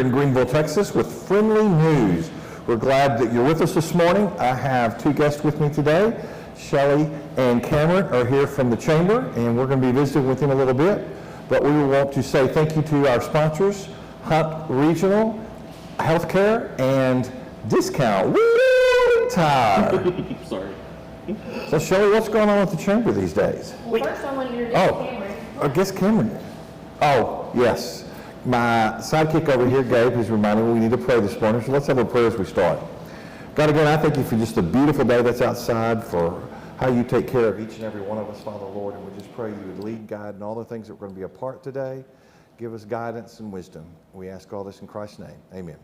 in Greenville, Texas with Friendlee News. We're glad that you're with us this morning. I have two guests with me today. Shelley and Cameron are here from the Chamber, and we're going to be visiting with them a little bit. But we want to say thank you to our sponsors, Hunt Regional, Healthcare, and Discount. Woo! Tire. Sorry. So Shelley, what's going on with the Chamber these days? Well, first I want to introduce Cameron. I guess Cameron. Oh, yes. My sidekick over here, Gabe, is reminding me we need to pray this morning, so let's have a prayer as we start. God, again, I thank you for just a beautiful day that's outside, for how you take care of each and every one of us, Father, Lord, and we just pray you would lead, guide, and all the things that we're going to be a part today. Give us guidance and wisdom. We ask all this in Christ's name. Amen.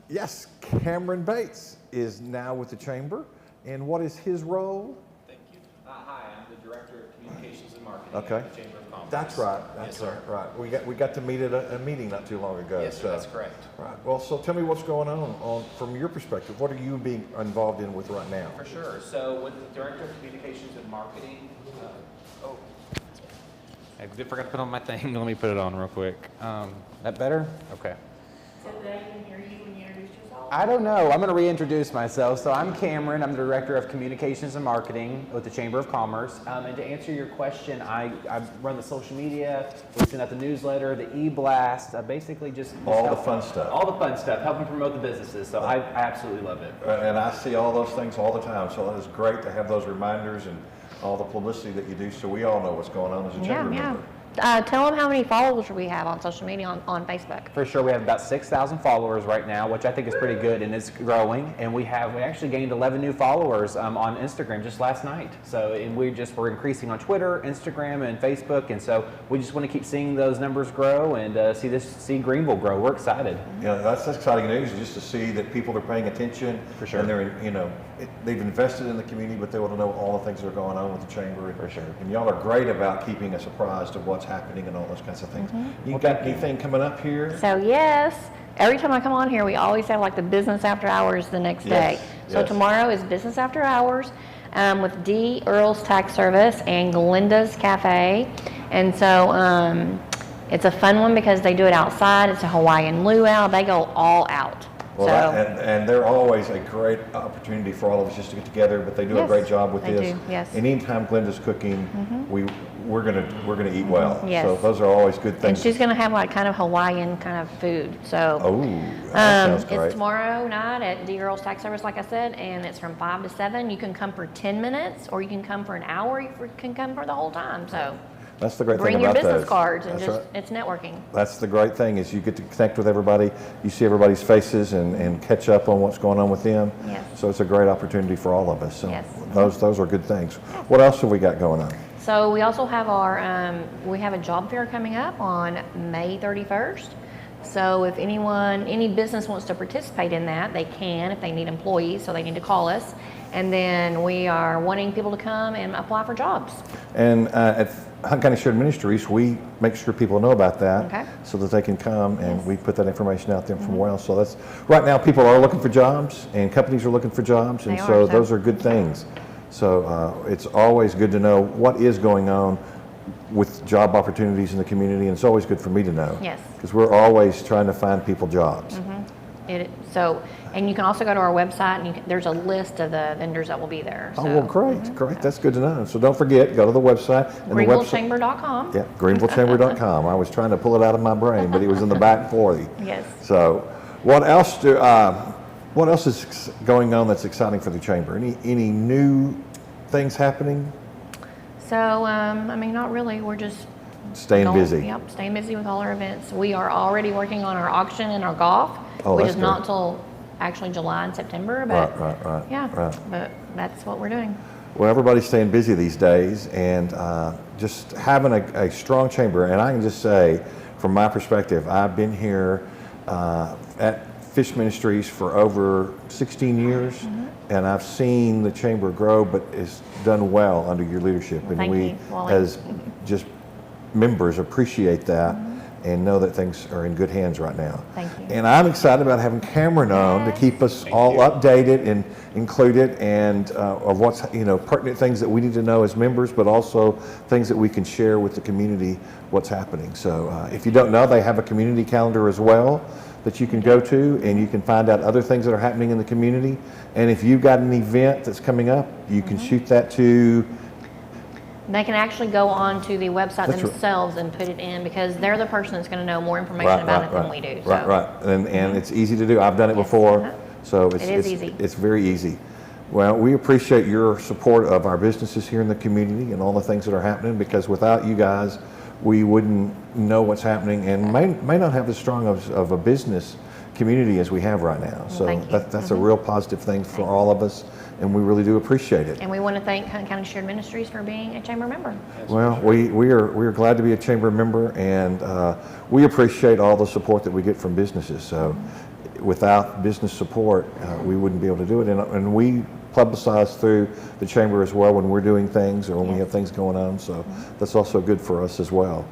Yes, Cameron Bates is now with the Chamber, and what is his role? Thank you. Hi, I'm the Director of Communications and Marketing Okay. at the Chamber of Commerce. That's right. Yes, sir. Right. We got to meet at a meeting not too long ago. Yes, sir, that's correct. Right. Well, so tell me what's going on from your perspective. What are you being involved in with right now? For sure. So with the Director of Communications and Marketing, I forgot to put on my thing. Let me put it on real quick. That better? Okay. So they can hear you when you introduce yourself? I don't know. I'm going to reintroduce myself. So I'm Cameron. I'm the Director of Communications and Marketing with the Chamber of Commerce. And to answer your question, I run the social media, we send out the newsletter, the e-blast, basically just All the fun stuff. All the fun stuff, helping promote the businesses. So I absolutely love it. And I see all those things all the time. So it is great to have those reminders and all the publicity that you do, so we all know what's going on as a Chamber member. Tell them how many followers we have on social media on Facebook. For sure, we have about 6,000 followers right now, which I think is pretty good, and it's growing. And we actually gained 11 new followers on Instagram just last night. So, and we're increasing on Twitter, Instagram, and Facebook, and so we just want to keep seeing those numbers grow and see Greenville grow. We're excited. Yeah, that's exciting news, just to see that people are paying attention. For sure. And they're, they've invested in the community, but they want to know all the things that are going on with the Chamber. For sure. And y'all are great about keeping us apprised of what's happening and all those kinds of things. Mm-hmm. You got anything coming up here? So yes, every time I come on here, we always have like the business after hours the next day. So tomorrow is business after hours with D. Earl's Tax Service and Glinda's Cafe. And so it's a fun one because they do it outside. It's a Hawaiian luau. They go all out. Well, and they're always a great opportunity for all of us just to get together, but they do a great job with this. Do, yes. And anytime Glenda's cooking, we're gonna eat well. Yes. So those are always good And things. she's going to have like kind of Hawaiian kind of food. So that sounds great. it's tomorrow night at D. Earl's Tax Service, like I said, and it's from 5 to 7. You can come for 10 minutes, or you can come for an hour. You can come for the whole time. So That's the great bring thing your about business those. cards and That's just right. it's networking. That's the great thing, is you get to connect with everybody. You see everybody's faces and catch up on what's going on with them. Yes. So it's a great opportunity for all of us. So Yes. those are good things. What else have we got going on? So we also have we have a job fair coming up on May 31st. So if any business wants to participate in that, they can if they need employees, so they need to call us. And then we are wanting people to come and apply for jobs. And at Hunt County Shared Ministries, we make sure people know about that so that they can come, and we put that information out there from well. So that's right now, people are looking for jobs and companies are looking for jobs, and so those are good things. So it's always good to know what is going on with job opportunities in the community, and it's always good for me to know. Yes. Because we're always trying to find people jobs. And you can also go to our website, and there's a list of the vendors that will be there. Oh, well, great. That's good to know. So don't forget, go to the website. GreenvilleChamber.com. Yeah, GreenvilleChamber.com. I was trying to pull it out of my brain, but it was in the back for you. Yes. So what else is going on that's exciting for the Chamber? Any new things happening? So, not really. We're just staying busy. Yep, staying busy with all our events. We are already working on our auction and our golf, which is not till actually July and September. But but that's what we're doing. Well, everybody's staying busy these days, and just having a strong Chamber. And I can just say, from my perspective, I've been here at Fish Ministries for over 16 years, and I've seen the Chamber grow, but it's done well under your leadership. And we, as just members, appreciate that. and know that things are in good hands right now. Thank you. And I'm excited about having Cameron on to keep us all updated and included, and of what's, pertinent things that we need to know as members, but also things that we can share with the community what's happening. So if you don't know, they have a community calendar as well that you can go to, and you can find out other things that are happening in the community. And if you've got an event that's coming up, you can shoot that to... They can actually go on to the website themselves and put it in, because they're the person that's going to know more information about it than we do. So. Right. And it's easy to do. I've done it before, so it's easy. It's very easy. Well, we appreciate your support of our businesses here in the community and all the things that are happening, because without you guys, we wouldn't know what's happening, and may not have as strong of a business community as we have right now. So that's a real positive thing for all of us, and we really do appreciate it. And we want to thank Hunt County Shared Ministries for being a chamber member. Well, we are glad to be a chamber member, and we appreciate all the support that we get from businesses. So without business support, we wouldn't be able to do it. And we publicize through the chamber as well when we're doing things or when we have things going on. So that's also good for us as well.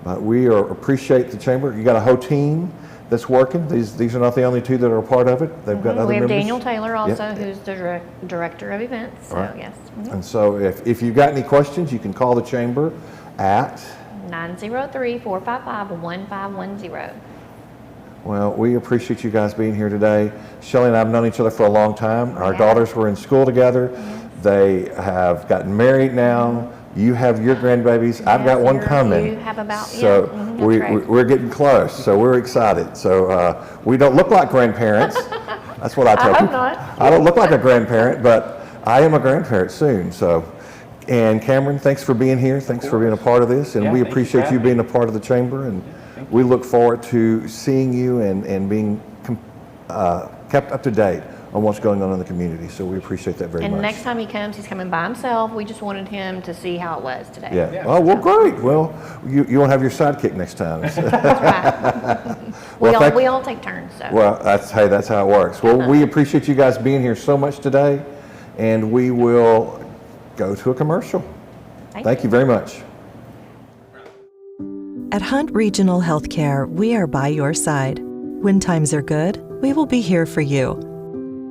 But we appreciate the chamber. You got a whole team that's working. These are not the only two that are a part of it. They've got other members. We have Daniel Taylor also, who's the director of events. So yes. And so if you've got any questions, you can call the chamber at 903-455-1510. Well, we appreciate you guys being here today. Shelley and I have known each other for a long time. Our daughters were in school together. They have gotten married now. You have your grandbabies. I've got one coming. You have about, so we're getting close. So we're excited. So we don't look like grandparents. That's what I tell people. Not. I don't look like a grandparent, but I am a grandparent soon. So, and Cameron, thanks for being here. Thanks for being a part of this. And we appreciate you being a part of the chamber. And we look forward to seeing you and being kept up to date on what's going on in the community. So we appreciate that very much. And next time he comes, he's coming by himself. We just wanted him to see how it was today. Yeah. Oh, well, great. Well, you won't have your sidekick next time. That's right. We all take turns. So. Well, that's how it works. Well, we appreciate you guys being here so much today, and we will go to a commercial. Thank you very much. At Hunt Regional Healthcare, we are by your side. When times are good, we will be here for you.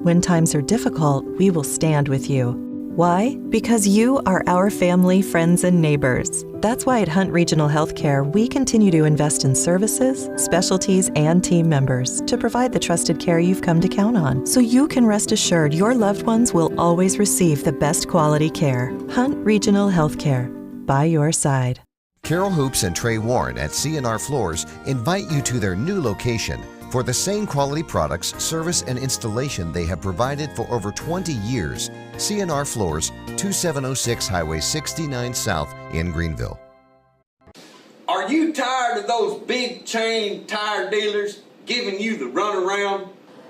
When times are difficult, we will stand with you. Why? Because you are our family, friends, and neighbors. That's why at Hunt Regional Healthcare, we continue to invest in services, specialties, and team members to provide the trusted care you've come to count on, so you can rest assured your loved ones will always receive the best quality care. Hunt Regional Healthcare, by your side. Carol Hoops and Trey Warren at C&R Floors invite you to their new location for the same quality products, service, and installation they have provided for over 20 years. C&R Floors, 2706 Highway 69 South in Greenville. Are you tired of those big chain tire dealers giving you the runaround?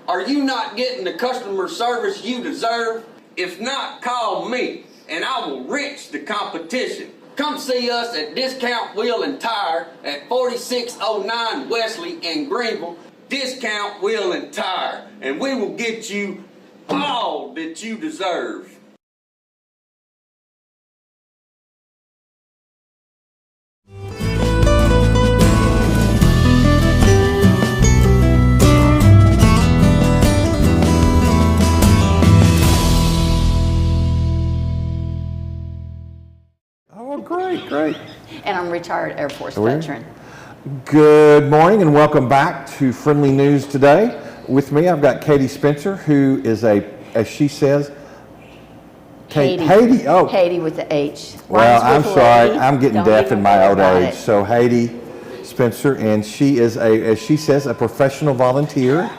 Are you not getting the customer service you deserve? If not, call me and I will wrench the competition. Come see us at Discount Wheel and Tire at 4609 Wesley in Greenville. Discount Wheel and Tire, and we will get you all that you deserve. Oh, great. And I'm a retired Air Force veteran. Good morning and welcome back to Friendly News today. With me, I've got Katie Spencer, who is as she says, Haiti. Oh, Haiti with the H. Well, I'm sorry. Lady. I'm getting deaf in my old age. So Haiti Spencer, and she is as she says, a professional volunteer.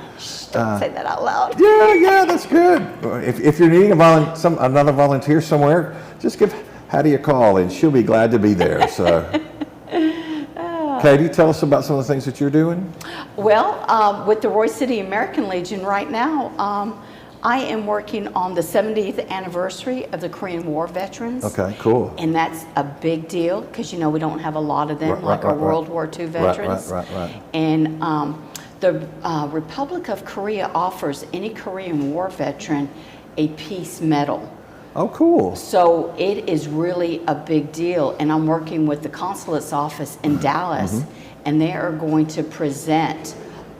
Don't say that out loud. Yeah, that's good. If you're needing another volunteer somewhere, just give Hattie a call, and she'll be glad to be there. So. Katie, tell us about some of the things that you're doing. Well, with the Roy City American Legion right now, I am working on the 70th anniversary of the Korean War veterans. Okay, cool. And that's a big deal because, we don't have a lot of them, our World War II veterans. Right. And the Republic of Korea offers any Korean War veteran a peace medal. Oh, cool. So it is really a big deal, and I'm working with the consulate's office in Dallas, and they are going to present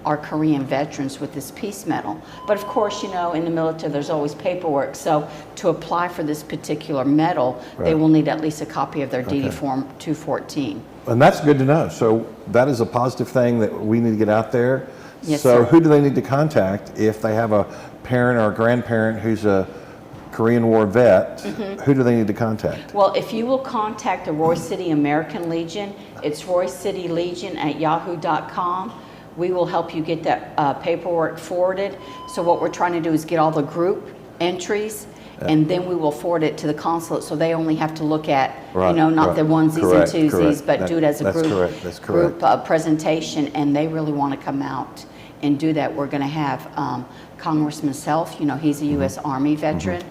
our Korean veterans with this peace medal. But of course, you know, in the military, there's always paperwork. So to apply for this particular medal, they will need at least a copy of their DD Form 214. And that's good to know. So that is a positive thing that we need to get out there. Yes, so sir. who do they need to contact if they have a parent or a grandparent who's a Korean War vet? Who do they need to contact? Well, if you will contact the Roy City American Legion, it's roycitylegion@yahoo.com. We will help you get that paperwork forwarded. So what we're trying to do is get all the group entries, and then we will forward it to the consulate, so they only have to look at, you know, not the onesies Correct, and twosies, correct. but do it as a That's group, correct, that's correct. group presentation, and they really want to come out and do that. We're going to have Congressman Self, you know, he's a U.S. Army veteran.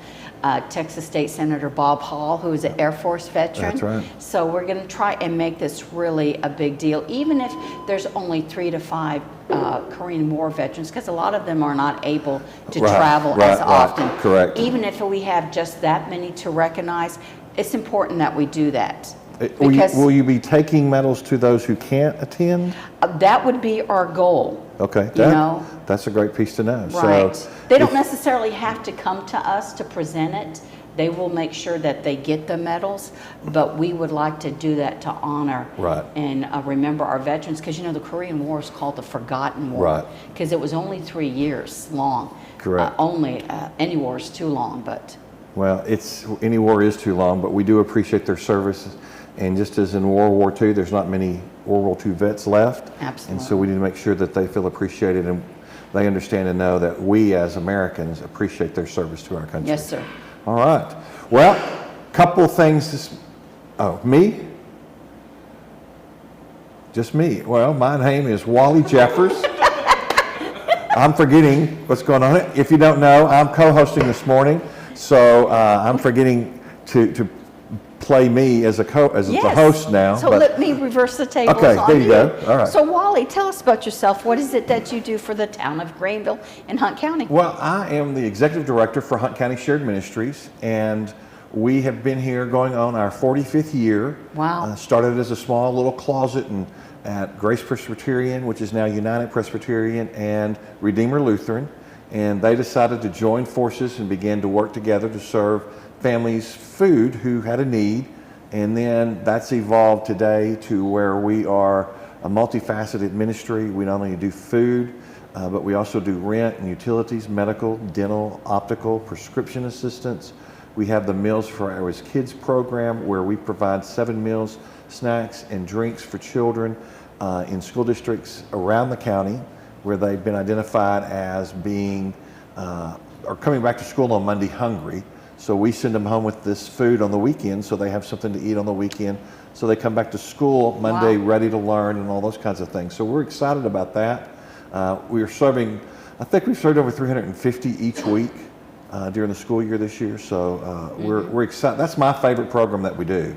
Texas State Senator Bob Hall, who is an Air Force veteran. That's right. So we're going to try and make this really a big deal, even if there's only 3 to 5 Korean War veterans, because a lot of them are not able to travel as often. Correct. Even if we have just that many to recognize, it's important that we do that. Will you be taking medals to those who can't attend? That would be our goal. Okay, You know? that's a great piece to know. Right. So They don't necessarily have to come to us to present it. They will make sure that they get the medals, but we would like to do that to honor and remember our veterans, because, you know, the Korean War is called the Forgotten War, because it was only 3 years long. Correct. Any war is too long, but. Well, any war is too long, but we do appreciate their service. And just as in World War II, there's not many World War II vets left. Absolutely. And so we need to make sure that they feel appreciated and they understand and know that we as Americans appreciate their service to our country. Yes, sir. All right. Well, couple things. Me? Just me. Well, my name is Wallie Jeffers. I'm forgetting what's going on. If you don't know, I'm co-hosting this morning, so I'm forgetting to play me as the host now. So let me reverse the tables Okay, on there you go. All right. So Wally, tell us about yourself. What is it that you do for the town of Greenville in Hunt County? Well, I am the executive director for Hunt County Shared Ministries, and we have been here going on our 45th year. Wow. Started as a small little closet at Grace Presbyterian, which is now United Presbyterian and Redeemer Lutheran, and they decided to join forces and began to work together to serve families food who had a need, and then that's evolved today to where we are a multifaceted ministry. We not only do food, but we also do rent and utilities, medical, dental, optical, prescription assistance. We have the Meals for Our Kids program, where we provide 7 meals, snacks, and drinks for children in school districts around the county where they've been identified as being or coming back to school on Monday hungry. So we send them home with this food on the weekend so they have something to eat on the weekend. So they come back to school Monday ready to learn and all those kinds of things. So we're excited about that. We're serving, I think we've served over 350 each week during the school year this year. So we're excited. That's my favorite program that we do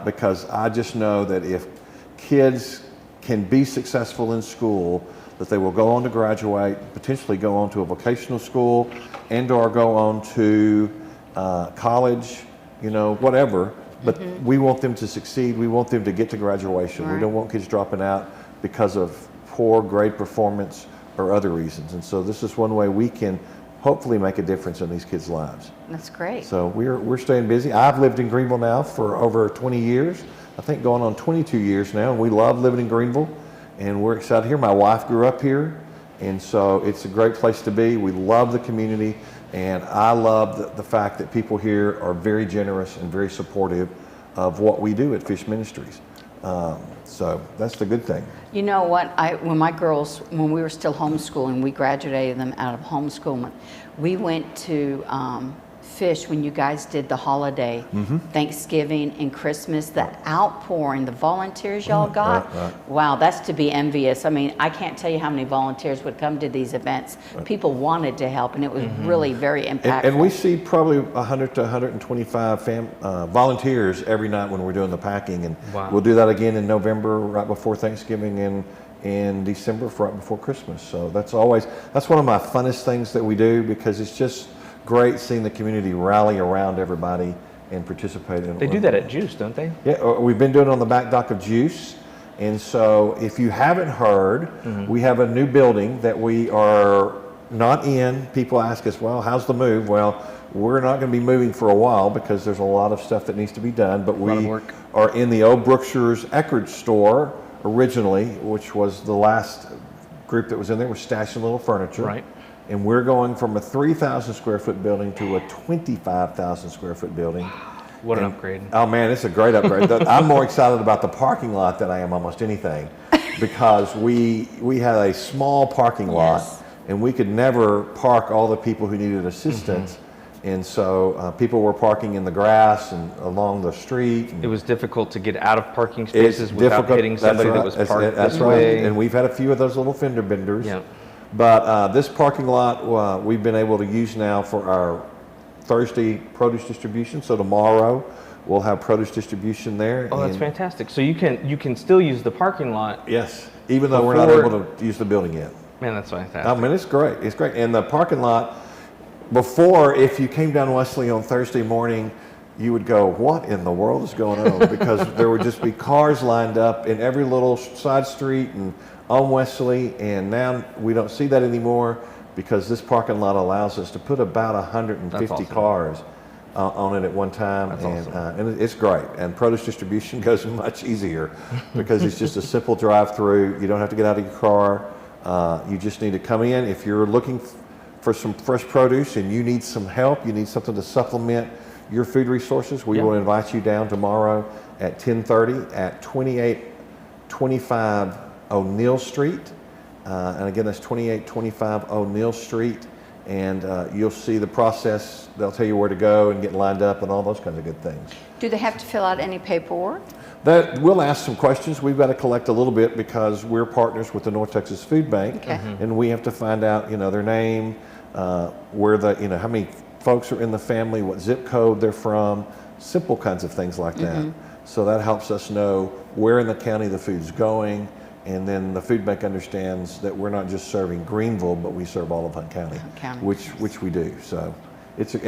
because I just know that if kids can be successful in school, that they will go on to graduate, potentially go on to a vocational school and or go on to college, you know, whatever. But we want them to succeed. We want them to get to graduation. We don't want kids dropping out because of poor grade performance or other reasons. And so this is one way we can hopefully make a difference in these kids' lives. That's great. So we're staying busy. I've lived in Greenville now for over 20 years. I think going on 22 years now. And we love living in Greenville, and we're excited here. My wife grew up here, and so it's a great place to be. We love the community, and I love the fact that people here are very generous and very supportive of what we do at Fish Ministries. So that's the good thing. You know what, when my girls, when we were still homeschooling, we graduated them out of homeschooling. We went to Fish when you guys did the holiday, Thanksgiving and Christmas, the outpouring, the volunteers y'all got. Wow, that's to be envious. I mean, I can't tell you how many volunteers would come to these events. People wanted to help, and it was really very impactful. And we see probably 100 to 125 volunteers every night when we're doing the packing, and we'll do that again in November, right before Thanksgiving, and in December, right before Christmas. So that's one of my funnest things that we do, because it's just great seeing the community rally around everybody and participate in it. They do that at Juice, don't they? Yeah, we've been doing it on the back dock of Juice. And so if you haven't heard, we have a new building that we are not in. People ask us, well, how's the move? Well, we're not going to be moving for a while because there's a lot of stuff that needs to be done, but we are in the old Brookshire's Eckerd store originally, which was the last group that was in there, was stashing little furniture. Right. And we're going from a 3,000 square foot building to a 25,000 square foot building. What an upgrade. Oh man, it's a great upgrade. I'm more excited about the parking lot than I am almost anything, because we had a small parking lot, and we could never park all the people who needed assistance. And so people were parking in the grass and along the street. And it was difficult to get out of parking spaces without hitting somebody that was parked That's this right. way. And we've had a few of those little fender benders. Yeah. But this parking lot we've been able to use now for our Thursday produce distribution. So tomorrow we'll have produce distribution there. Oh, that's fantastic. So you can still use the parking lot. Yes, even though we're not able to use the building yet. Man, that's fantastic. I mean, it's great. It's great. And the parking lot, before, if you came down Wesley on Thursday morning, you would go, what in the world is going on? Because there would just be cars lined up in every little side street and on Wesley. And now we don't see that anymore, because this parking lot allows us to put about 150 cars on it at one time. That's and, awesome. and it's great. And produce distribution goes much easier because it's just a simple drive-through. You don't have to get out of your car. You just need to come in. If you're looking for some fresh produce and you need some help, you need something to supplement your food resources, we will invite you down tomorrow at 10:30 at 2825 O'Neill Street. And again, that's 2825 O'Neill Street. And you'll see the process. They'll tell you where to go and get lined up and all those kinds of good things. Do they have to fill out any paperwork? That we'll ask some questions. We've got to collect a little bit because we're partners with the North Texas Food Bank, and we have to find out, their name, where how many folks are in the family, what zip code they're from, simple kinds of things like that. So that helps us know where in the county the food's going, and then the food bank understands that we're not just serving Greenville, but we serve all of Hunt County, which we do. So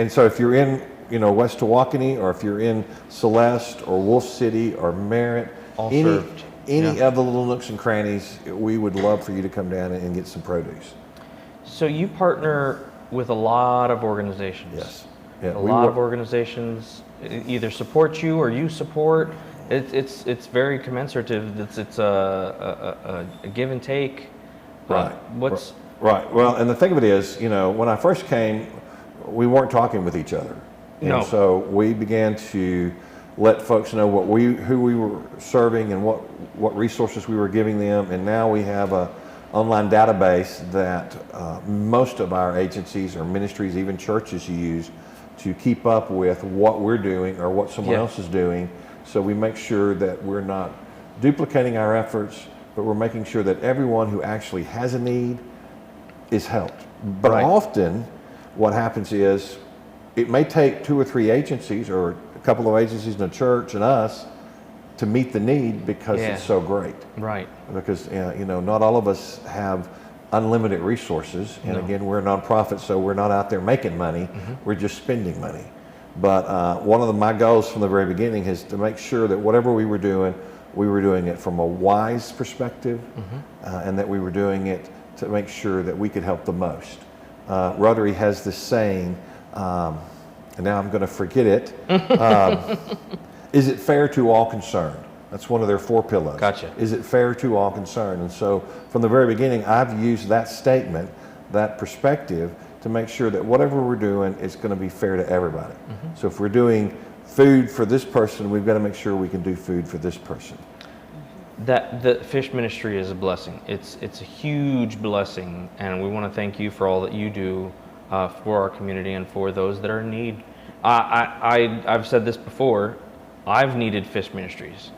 so if you're in West Tawakoni, or if you're in Celeste or Wolf City or Merritt, any of the little nooks and crannies, we would love for you to come down and get some produce. So you partner with a lot of organizations. Yes. Yeah, a lot of organizations either support you or you support. It's very commensurative. It's a give and take. Right. Right. Well, and the thing of it is, when I first came, we weren't talking with each other. And so we began to let folks know who we were serving and what resources we were giving them. And now we have a online database that most of our agencies or ministries, even churches, use to keep up with what we're doing or what someone else is doing. So we make sure that we're not duplicating our efforts, but we're making sure that everyone who actually has a need is helped. But often what happens is it may take 2 or 3 agencies or a couple of agencies in a church and us to meet the need because it's so great. Right. Because not all of us have unlimited resources, and again, we're a nonprofit, so we're not out there making money. We're just spending money. But one of my goals from the very beginning is to make sure that whatever we were doing it from a wise perspective, and that we were doing it to make sure that we could help the most. Rotary has this saying, and now I'm going to forget it. Is it fair to all concerned? That's one of their 4 pillars. Gotcha. Is it fair to all concerned? And so from the very beginning, I've used that statement, that perspective, to make sure that whatever we're doing is going to be fair to everybody. So if we're doing food for this person, we've got to make sure we can do food for this person. That the fish ministry is a blessing. It's a huge blessing, and we want to thank you for all that you do for our community and for those that are in need. I've said this before. I've needed fish ministries.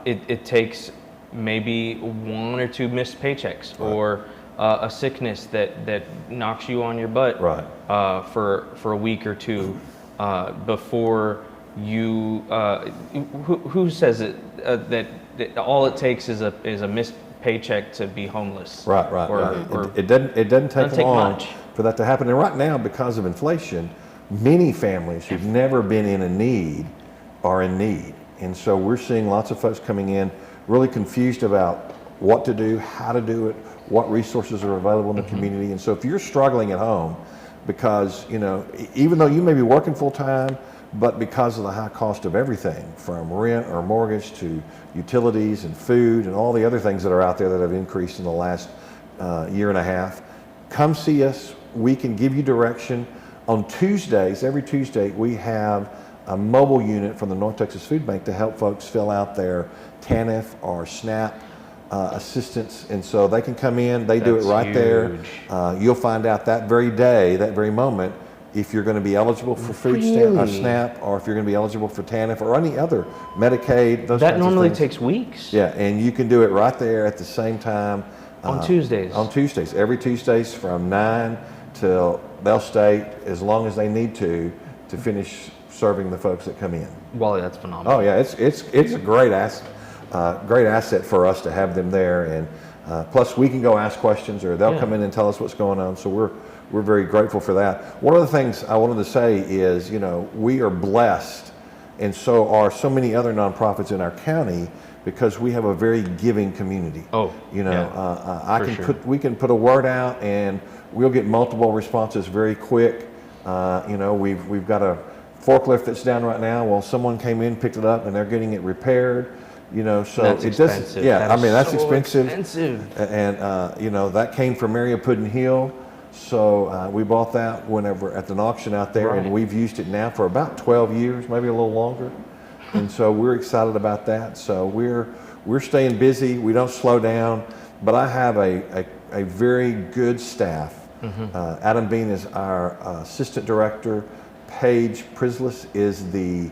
It takes maybe 1 or 2 missed paychecks, or a sickness that knocks you on your butt for a week or 2 before you. Who says it that all it takes is a missed paycheck to be homeless? Right. Or it doesn't take long much for that to happen. And right now, because of inflation, many families who've never been in a need are in need. And so we're seeing lots of folks coming in really confused about what to do, how to do it, what resources are available in the community. And so if you're struggling at home because, even though you may be working full time, but because of the high cost of everything from rent or mortgage to utilities and food and all the other things that are out there that have increased in the last year and a half, come see us. We can give you direction. On Tuesdays, every Tuesday, we have a mobile unit from the North Texas Food Bank to help folks fill out their TANF or SNAP assistance. And so they can come in, they do it right there. You'll find out that very day, that very moment, if you're going to be eligible for food stamp or SNAP, or if you're going to be eligible for TANF or any other Medicaid, those kinds of things. That normally takes weeks. Yeah, and you can do it right there at the same time. On Tuesdays? On Tuesdays. Every Tuesdays from 9 till they'll stay as long as they need to finish serving the folks that come in. Wally, that's phenomenal. Oh yeah, it's a great asset for us to have them there, and plus we can go ask questions, or they'll come in and tell us what's going on. So we're very grateful for that. One of the things I wanted to say is, we are blessed, and so are so many other nonprofits in our county, because we have a very giving community. We can put a word out and we'll get multiple responses very quick. We've got a forklift that's down right now. Well, someone came in, picked it up, and they're getting it repaired. So that's it expensive. doesn't. That's so expensive. And that came from Maria Puddin Hill. So we bought that whenever at an auction out there, and we've used it now for about 12 years, maybe a little longer. And so we're excited about that. So we're staying busy. We don't slow down. But I have a very good staff. Adam Bean is our assistant director. Paige Prislis is the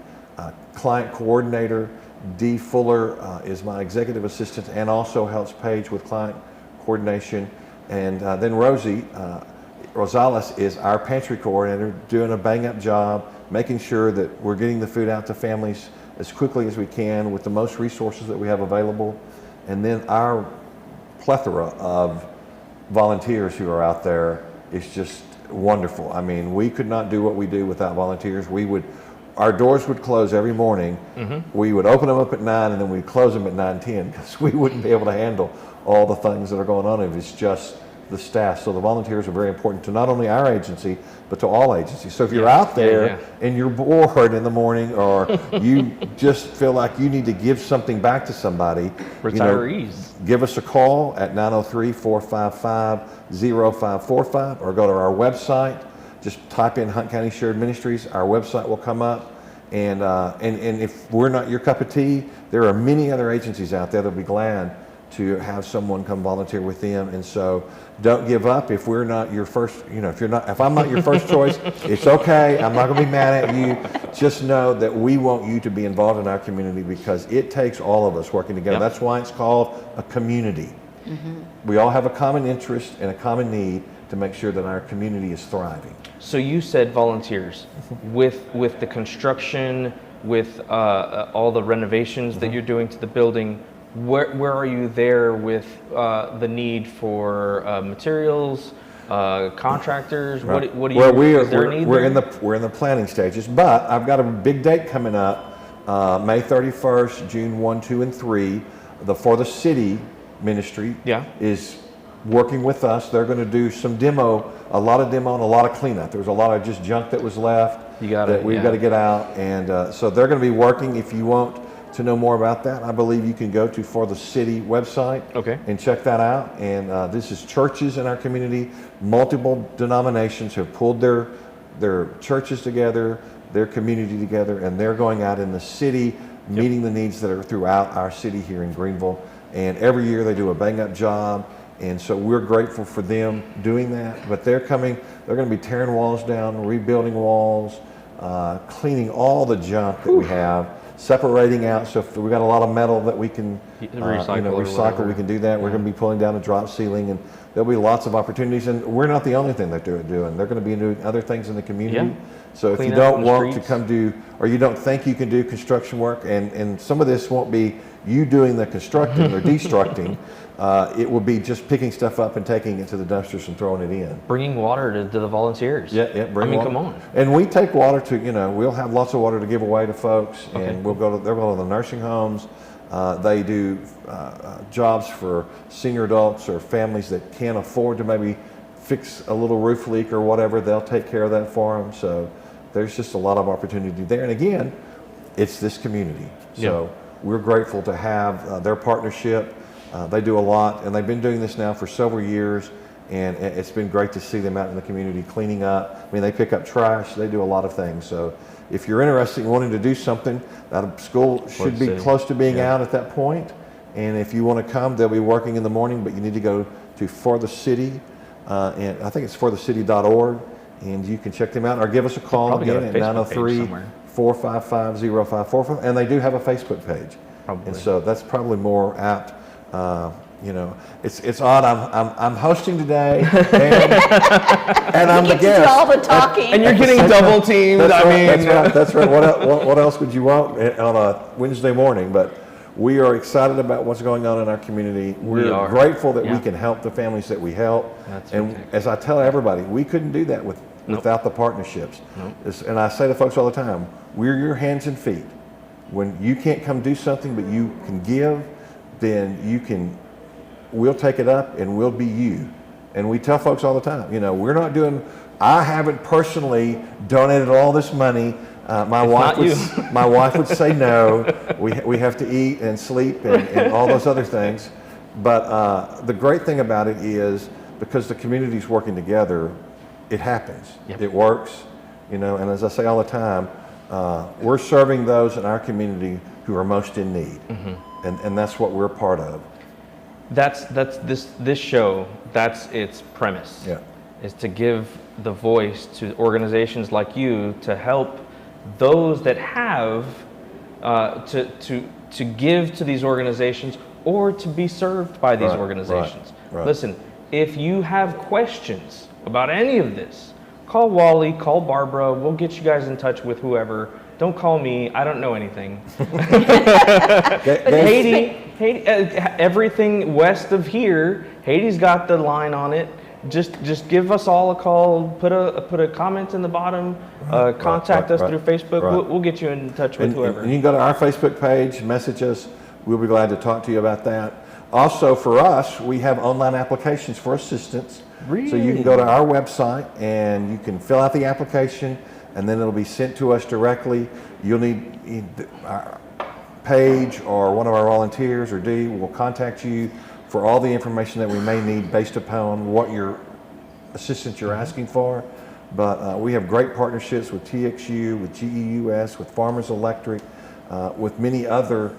client coordinator. Dee Fuller is my executive assistant and also helps Paige with client coordination. And then Rosie Rosales is our pantry coordinator, doing a bang-up job, making sure that we're getting the food out to families as quickly as we can with the most resources that we have available. And then our plethora of volunteers who are out there is just wonderful. I mean, we could not do what we do without volunteers. Our doors would close every morning. We would open them up at 9 and then we'd close them at 9:10 because we wouldn't be able to handle all the things that are going on if it's just the staff. So the volunteers are very important to not only our agency, but to all agencies. So if you're out there and you're bored in the morning, or you just feel like you need to give something back to somebody, retirees, give us a call at 903-455-0545, or go to our website. Just type in Hunt County Shared Ministries. Our website will come up. And if we're not your cup of tea, there are many other agencies out there that'll be glad to have someone come volunteer with them. And so don't give up. If we're not your first, if I'm not your first choice, it's okay. I'm not going to be mad at you. Just know that we want you to be involved in our community, because it takes all of us working together. That's why it's called a community. We all have a common interest and a common need to make sure that our community is thriving. So you said volunteers. With the construction, with all the renovations that you're doing to the building, where are you there with the need for materials, contractors? Right. What do you? Well, we're in the planning stages, but I've got a big date coming up, May 31st, June 1, 2, and 3. For the city ministry is working with us. They're going to do some demo, a lot of demo and a lot of cleanup. There was a lot of just junk that was left we've got to get out, and so they're going to be working. If you want to know more about that, I believe you can go to For the City website and check that out. And this is churches in our community. Multiple denominations have pulled their churches together, their community together, and they're going out in the city, meeting the needs that are throughout our city here in Greenville. And every year they do a bang-up job. And so we're grateful for them doing that. But they're going to be tearing walls down, rebuilding walls, cleaning all the junk that we have, separating out. So if we've got a lot of metal that we can recycle, we can do that. We're going to be pulling down a drop ceiling, and there'll be lots of opportunities. And we're not the only thing that they're doing. They're going to be doing other things in the community. So if you don't want to come do, or you don't think you can do construction work, and some of this won't be you doing the constructing or destructing, it will be just picking stuff up and taking it to the dumpsters and throwing it in. Bringing water to the volunteers. Bring water. Come on. And we take water to, we'll have lots of water to give away to folks, and they'll go to the nursing homes. They do jobs for senior adults or families that can't afford to maybe fix a little roof leak or whatever. They'll take care of that for them. So there's just a lot of opportunity there. And again, it's this community. So we're grateful to have their partnership. They do a lot, and they've been doing this now for several years, and it's been great to see them out in the community cleaning up. I mean, they pick up trash. They do a lot of things. So if you're interested in wanting to do something, that school should be close to being out at that point. And if you want to come, they'll be working in the morning, but you need to go to For the City, and I think it's forthecity.org, and you can check them out or give us a call again at 903-455-0545. And they do have a Facebook page. Probably. And so that's probably more apt. You know, it's odd. I'm hosting today, and I'm the guest. All the talking, and you're getting double teamed. That's right. What else would you want on a Wednesday morning? But we are excited about what's going on in our community. We're grateful that we can help the families that we help. And as I tell everybody, we couldn't do that without the partnerships. And I say to folks all the time, we're your hands and feet. When you can't come do something, but you can give, then we'll take it up and we'll be you. And we tell folks all the time, you know, I haven't personally donated all this money. My wife would say no. We have to eat and sleep and all those other things. But the great thing about it is because the community's working together, it happens. It works, you know, and as I say all the time, we're serving those in our community who are most in need. And that's what we're part of. That's this show, that's its premise. Is to give the voice to organizations like you to help those that have to give to these organizations or to be served by these organizations. Right. Listen, if you have questions about any of this, call Wallie, call Barbara. We'll get you guys in touch with whoever. Don't call me. I don't know anything. Haiti, everything west of here, Haiti's got the line on it. Just give us all a call. Put a comment in the bottom. Contact us through Facebook. We'll get you in touch with whoever. And you can go to our Facebook page, message us. We'll be glad to talk to you about that. Also, for us, we have online applications for assistance. Really? So you can go to our website and you can fill out the application, and then it'll be sent to us directly. You'll need our Paige or one of our volunteers or Dee will contact you for all the information that we may need based upon what your assistance you're asking for. But we have great partnerships with TXU, with GEUS, with Farmers Electric, with many other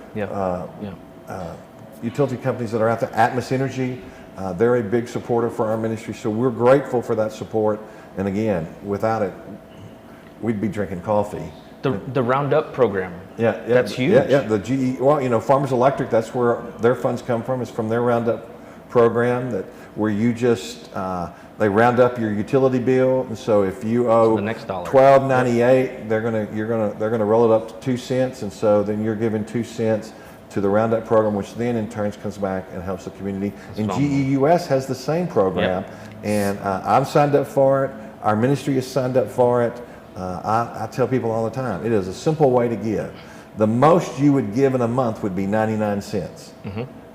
utility companies that are out there. Atmos Energy, they're a big supporter for our ministry, so we're grateful for that support. And again, without it, we'd be drinking coffee. The Roundup program. That's huge. The GE, well, you know, Farmers Electric, that's where their funds come from, is from their Roundup program, where you just they round up your utility bill, and so if you owe $12.98, they're gonna roll it up to 2 cents, and so then you're giving 2 cents to the Roundup program, which then in turn comes back and helps the community. And GEUS has the same program, and I'm signed up for it. Our ministry is signed up for it. I tell people all the time, it is a simple way to give. The most you would give in a month would be 99 cents.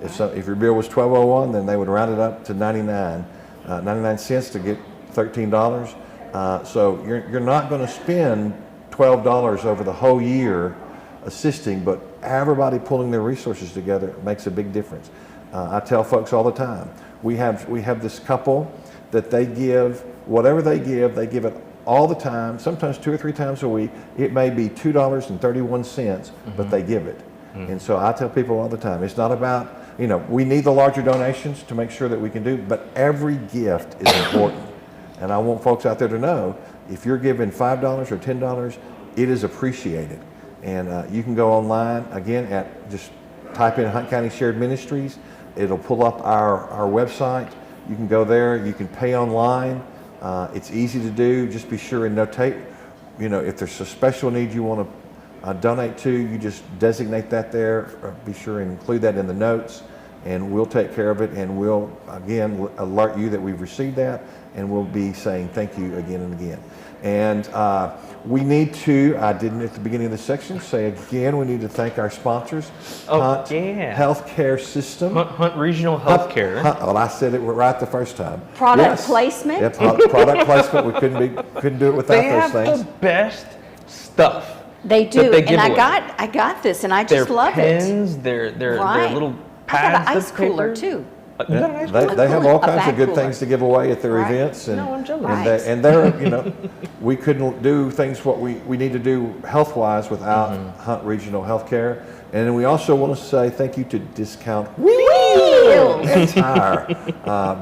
If your bill was $12.01, then they would round it up to 99 cents to get $13. So you're not going to spend $12 over the whole year assisting, but everybody pulling their resources together makes a big difference. I tell folks all the time, we have this couple that they give, whatever they give it all the time, sometimes 2 or 3 times a week. It may be $2.31, but they give it. And so I tell people all the time, it's not about, you know, we need the larger donations to make sure that we can do, but every gift is important. And I want folks out there to know, if you're giving $5 or $10, it is appreciated. And you can go online, again, just type in Hunt County Shared Ministries. It'll pull up our website. You can go there, you can pay online. It's easy to do. Just be sure and notate, you know, if there's a special need you want to donate to, you just designate that there. Or be sure and include that in the notes. and we'll take care of it, and we'll, again, alert you that we've received that, and we'll be saying thank you again and again. And we need to, I didn't at the beginning of the section, say again, we need to thank our sponsors. Hunt Healthcare System. Hunt Regional Healthcare. Well, I said it right the first time. Product placement? Yep, product placement. We couldn't do it without They those have things. the best stuff. They do, that they give and away. I got this, and I just Their love pens, it. their Right. little I pads. got an ice of cooler paper. too. You got an ice They, cooler? they have all A kinds of back good cooler. things to give away at their Right. events, and No, I'm jealous. and, Right. they're we couldn't do things what we need to do health wise without Hunt Regional Healthcare. And then we also want to say thank you to Discount Wheels and Tire.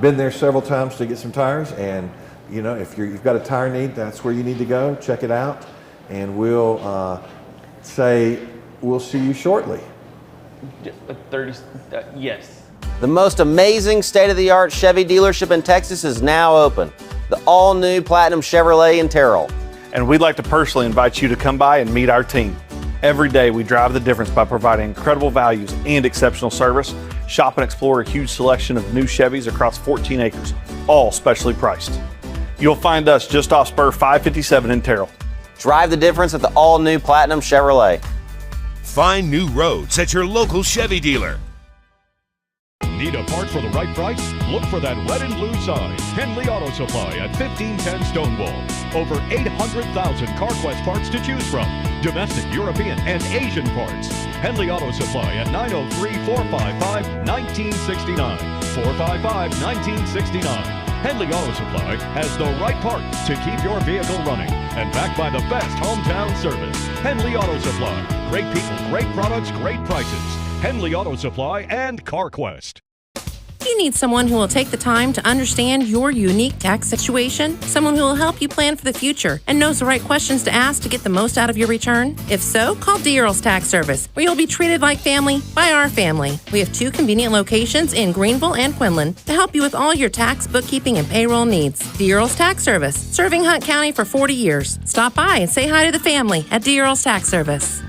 Been there several times to get some tires, and if you've got a tire need, that's where you need to go. Check it out, and we'll we'll see you shortly. 30. Yes. The most amazing state-of-the-art Chevy dealership in Texas is now open. The all-new Platinum Chevrolet in Terrell. And we'd like to personally invite you to come by and meet our team. Every day we drive the difference by providing incredible values and exceptional service. Shop and explore a huge selection of new Chevys across 14 acres, all specially priced. You'll find us just off Spur 557 in Terrell. Drive the difference at the all-new Platinum Chevrolet. Find new roads at your local Chevy dealer. Need a part for the right price? Look for that red and blue sign. Henley Auto Supply at 1510 Stonewall. Over 800,000 CarQuest parts to choose from. Domestic, European, and Asian parts. Henley Auto Supply at 903-455-1969. 455-1969. Henley Auto Supply has the right part to keep your vehicle running. And backed by the best hometown service. Henley Auto Supply. Great people, great products, great prices. Henley Auto Supply and CarQuest. You need someone who will take the time to understand your unique tax situation? Someone who will help you plan for the future and knows the right questions to ask to get the most out of your return? If so, call D. Earl's Tax Service, where you'll be treated like family by our family. We have 2 convenient locations in Greenville and Quinlan to help you with all your tax, bookkeeping, and payroll needs. D. Earl's Tax Service, serving Hunt County for 40 years. Stop by and say hi to the family at D. Earl's Tax Service.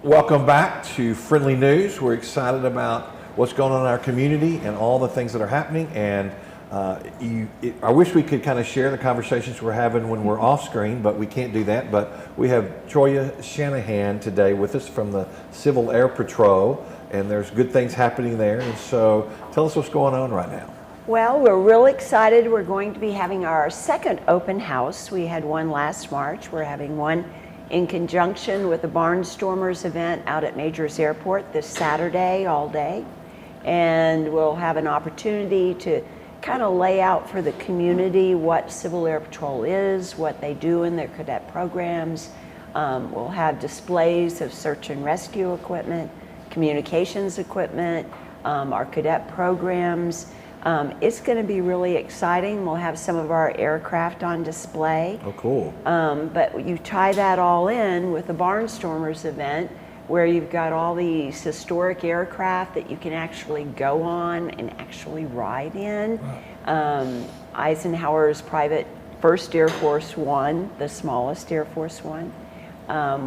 Welcome back to Friendly News. We're excited about what's going on in our community and all the things that are happening. And I wish we could kind of share the conversations we're having when we're off screen, but we can't do that. But we have Choya Shanahan today with us from the Civil Air Patrol, and there's good things happening there. And so tell us what's going on right now. Well, we're real excited. We're going to be having our second open house. We had one last March. We're having one in conjunction with the Barnstormers event out at Majors Airport this Saturday all day. And we'll have an opportunity to kind of lay out for the community what Civil Air Patrol is, what they do in their cadet programs. We'll have displays of search and rescue equipment, communications equipment, our cadet programs. It's going to be really exciting. We'll have some of our aircraft on display. Oh, cool. But you tie that all in with the Barnstormers event, where you've got all these historic aircraft that you can actually go on and actually ride in. Eisenhower's private 1st Air Force One, the smallest Air Force One.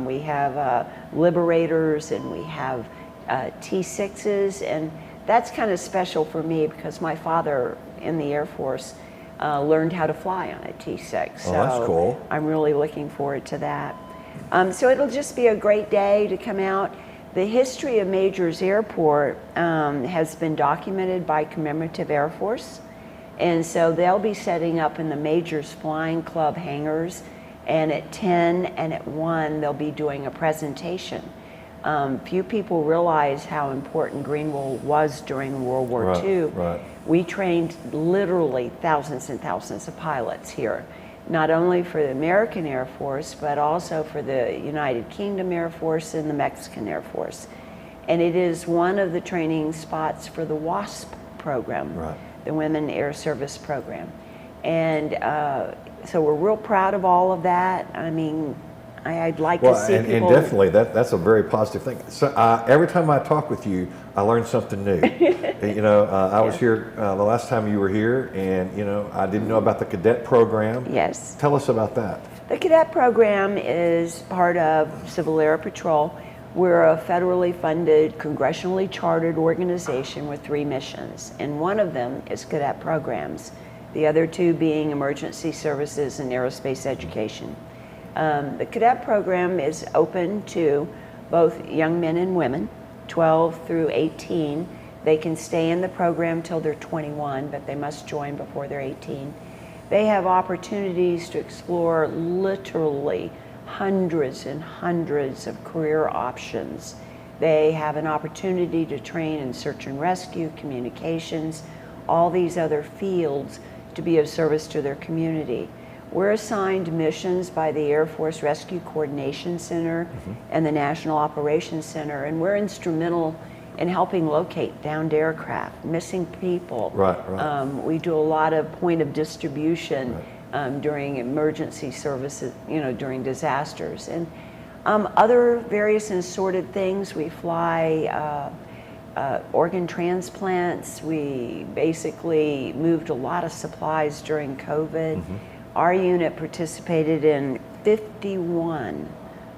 We have Liberators, and we have T-6s, and that's kind of special for me because my father in the Air Force learned how to fly on a T-6. Oh, that's cool. I'm really looking forward to that. So it'll just be a great day to come out. The history of Majors Airport has been documented by Commemorative Air Force. And so they'll be setting up in the Majors Flying Club hangars. And at 10 and at 1, they'll be doing a presentation. Few people realize how important Greenville was during World War II. Right. We trained literally thousands and thousands of pilots here, not only for the American Air Force, but also for the United Kingdom Air Force and the Mexican Air Force. And it is one of the training spots for the WASP program, the Women Air Service program. And so we're real proud of all of that. I mean, I'd like Well, to see and people. definitely that's a very positive thing. So every time I talk with you, I learn something new. I was here the last time you were here, and I didn't know about the cadet program. Yes. Tell us about that. The cadet program is part of Civil Air Patrol. We're a federally funded, congressionally chartered organization with 3 missions, and one of them is cadet programs. The other 2 being emergency services and aerospace education. The cadet program is open to both young men and women, 12 through 18. They can stay in the program till they're 21, but they must join before they're 18. They have opportunities to explore literally hundreds and hundreds of career options. They have an opportunity to train in search and rescue, communications, all these other fields to be of service to their community. We're assigned missions by the Air Force Rescue Coordination Center and the National Operations Center, and we're instrumental in helping locate downed aircraft, missing people. Right. We do a lot of point of distribution during emergency services, during disasters. And other various and assorted things. We fly organ transplants. We basically moved a lot of supplies during COVID. Our unit participated in 51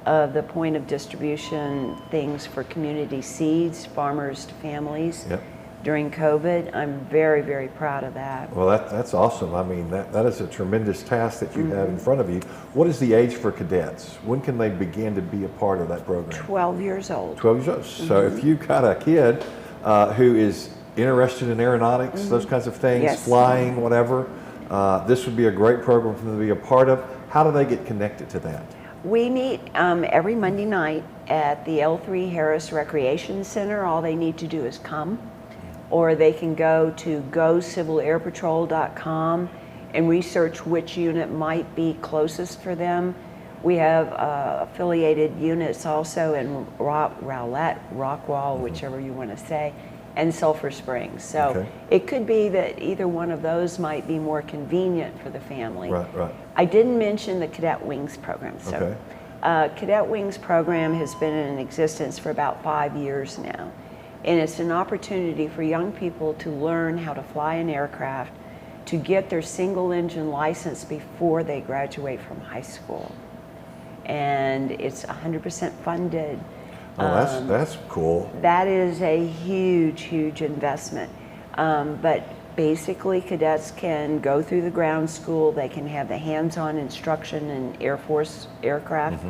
of the point of distribution things for community seeds, farmers to families during COVID. I'm very, very proud of that. Well, that's awesome. I mean, that is a tremendous task that you have in front of you. What is the age for cadets? When can they begin to be a part of that program? 12 years old. 12 years old. So if you've got a kid who is interested in aeronautics, those kinds of things, flying, whatever, this would be a great program for them to be a part of. How do they get connected to that? We meet every Monday night at the L3 Harris Recreation Center. All they need to do is come, or they can go to gocivilairpatrol.com and research which unit might be closest for them. We have affiliated units also in Rowlett, Rockwall, whichever you want to say, and Sulphur Springs. So it could be that either one of those might be more convenient for the family. Right. I didn't mention the Cadet Wings program. So Cadet Wings program has been in existence for about 5 years now. And it's an opportunity for young people to learn how to fly an aircraft, to get their single engine license before they graduate from high school. And it's 100% funded. Oh, that's cool. That is a huge, huge investment. But basically, cadets can go through the ground school. They can have the hands-on instruction in Air Force aircraft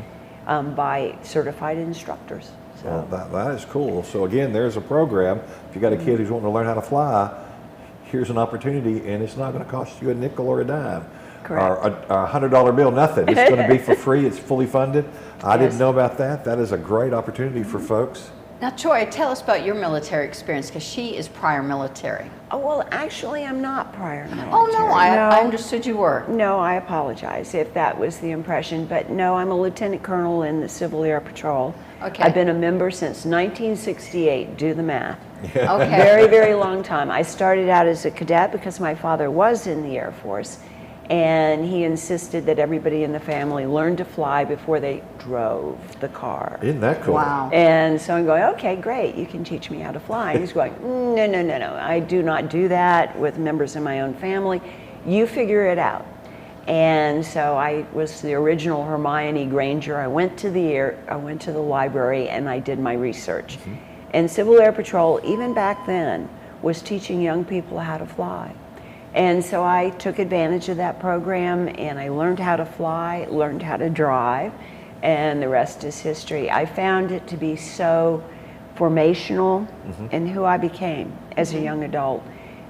by certified instructors. So. Well, that is cool. So again, there's a program. If you got a kid who's wanting to learn how to fly, here's an opportunity, and it's not going to cost you a nickel or a dime. Correct. Or a $100 bill, nothing. It's going to be for free. It's fully funded. I didn't know about that. That is a great opportunity for folks. Now, Choya, tell us about your military experience, because she is prior military. Oh, well, actually, I'm not prior military. Oh, no, I understood you were. No, I apologize if that was the impression. But no, I'm a lieutenant colonel in the Civil Air Patrol. Okay. I've been a member since 1968. Do the math. Yeah. Okay. Very, very long time. I started out as a cadet because my father was in the Air Force. And he insisted that everybody in the family learn to fly before they drove the car. Isn't that cool? Wow. And so I'm going, okay, great, you can teach me how to fly. And he's going, no, I do not do that with members of my own family. You figure it out. And so I was the original Hermione Granger. I went to the library and I did my research. And Civil Air Patrol, even back then, was teaching young people how to fly. And so I took advantage of that program and I learned how to fly, learned how to drive, and the rest is history. I found it to be so formational in who I became as a young adult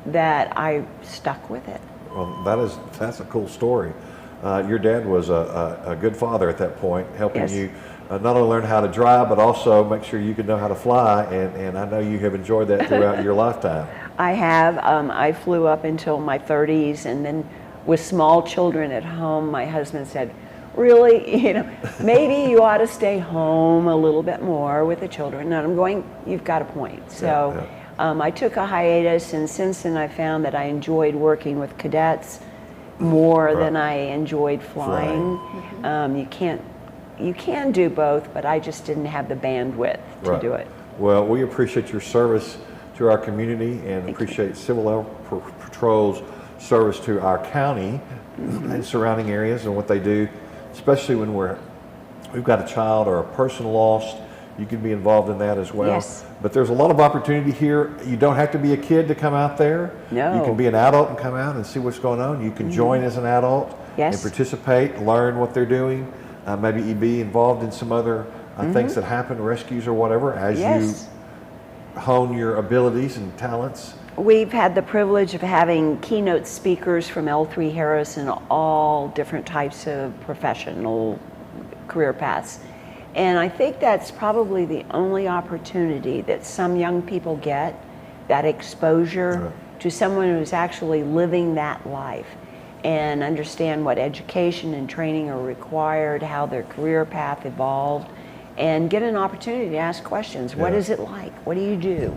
that I stuck with it. Well, that's a cool story. Your dad was a good father at that point, helping you not only learn how to drive, but also make sure you could know how to fly, and I know you have enjoyed that throughout your lifetime. I have. I flew up until my 30s, and then with small children at home, my husband said, really, maybe you ought to stay home a little bit more with the children. And I'm going, you've got a point. So I took a hiatus, and since then I found that I enjoyed working with cadets more than I enjoyed flying. You can't you can do both, but I just didn't have the bandwidth to do it. Well, we appreciate your service to our community and appreciate Civil Air Patrol's service to our county and surrounding areas and what they do, especially when we've got a child or a person lost. You can be involved in that as well. Yes. But there's a lot of opportunity here. You don't have to be a kid to come out there. No. You can be an adult and come out and see what's going on. You can join as an adult and participate, learn what they're doing. Maybe be involved in some other things that happen, rescues or whatever, as you hone your abilities and talents. We've had the privilege of having keynote speakers from L3 Harris and all different types of professional career paths. And I think that's probably the only opportunity that some young people get, that exposure to someone who's actually living that life and understand what education and training are required, how their career path evolved, and get an opportunity to ask questions. What is it like? What do you do?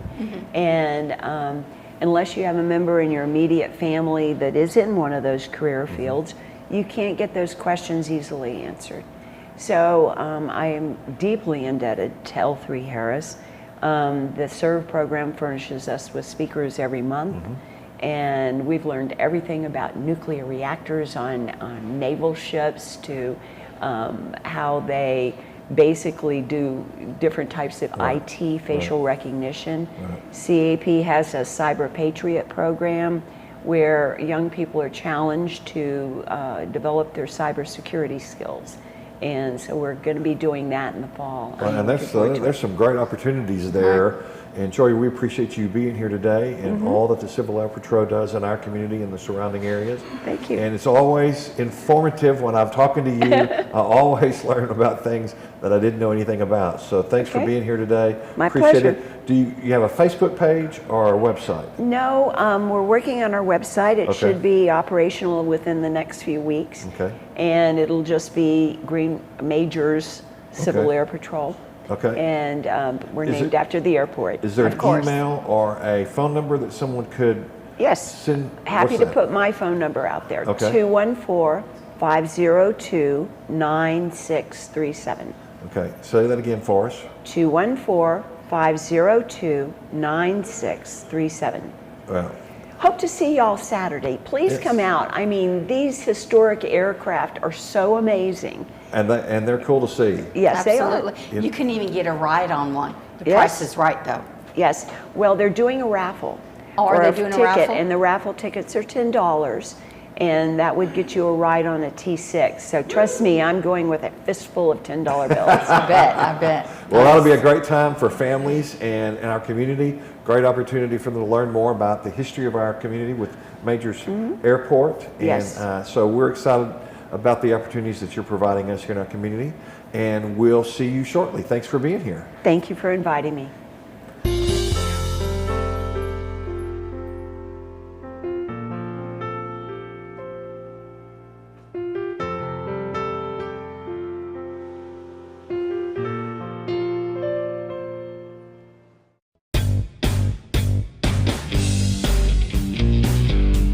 And unless you have a member in your immediate family that is in one of those career fields, you can't get those questions easily answered. So I am deeply indebted to L3 Harris. The SERVE program furnishes us with speakers every month, and we've learned everything about nuclear reactors on naval ships to how they basically do different types of IT, facial recognition. CAP has a Cyber Patriot program where young people are challenged to develop their cybersecurity skills. And so we're going to be doing that in the fall. And there's some great opportunities there. And Choya, we appreciate you being here today and all that the Civil Air Patrol does in our community and the surrounding areas. Thank you. And it's always informative when I'm talking to you. I always learn about things that I didn't know anything about. So thanks for being here today. My appreciate pleasure. it. Do you have a Facebook page or a website? No, we're working on our website. It should be operational within the next few weeks. Okay. And it'll just be Green Majors Civil Air Patrol. Okay. And we're named after the airport. Is there an email or a phone number that someone could send? Happy to put my phone number out there. 214-502-9637. Okay, say that again for us. 214-502-9637. Well, hope to see y'all Saturday. Please come out. I mean, these historic aircraft are so amazing. And they're cool to see. Yes, absolutely. they are. You can even get a ride on one. The price is right, though. Yes. Well, they're doing a raffle. Oh, are they doing a raffle? And the raffle tickets are $10, and that would get you a ride on a T6. So trust me, I'm going with a fistful of $10 bills. I bet. Well, that'll be a great time for families and our community. Great opportunity for them to learn more about the history of our community with Majors Airport. And so we're excited about the opportunities that you're providing us here in our community. And we'll see you shortly. Thanks for being here. Thank you for inviting me.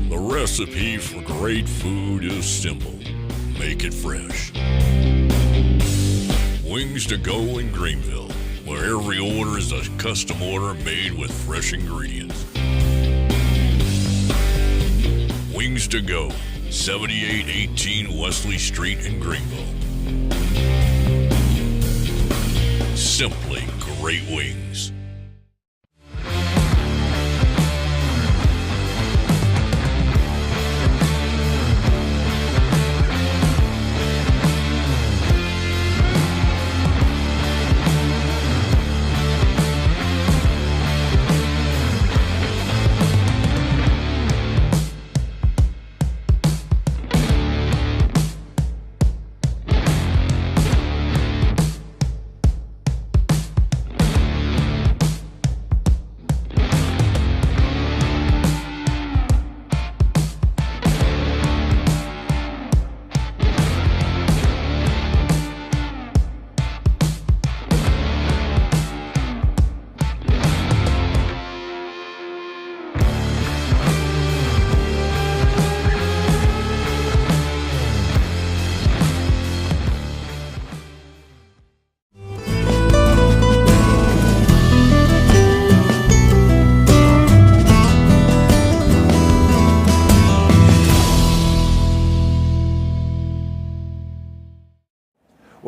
The recipe for great food is simple. Make it fresh. Wings to go in Greenville, where every order is a custom order made with fresh ingredients. Wings to go, 7818 Wesley Street in Greenville. Simply great wings.